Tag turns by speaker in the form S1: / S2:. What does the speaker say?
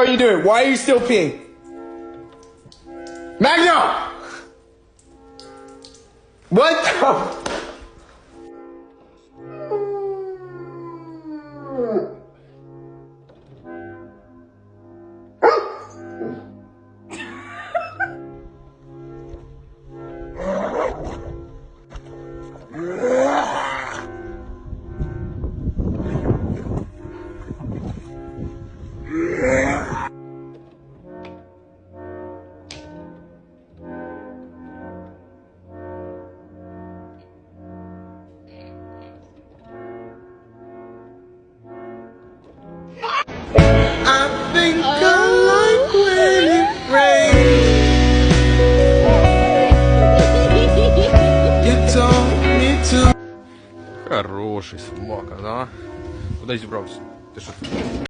S1: What are you doing? Why are you still peeing? Magno! What the? I think I like when it rains. You told me to.
S2: Хороший собака, да? Куда зібрався? Ти що?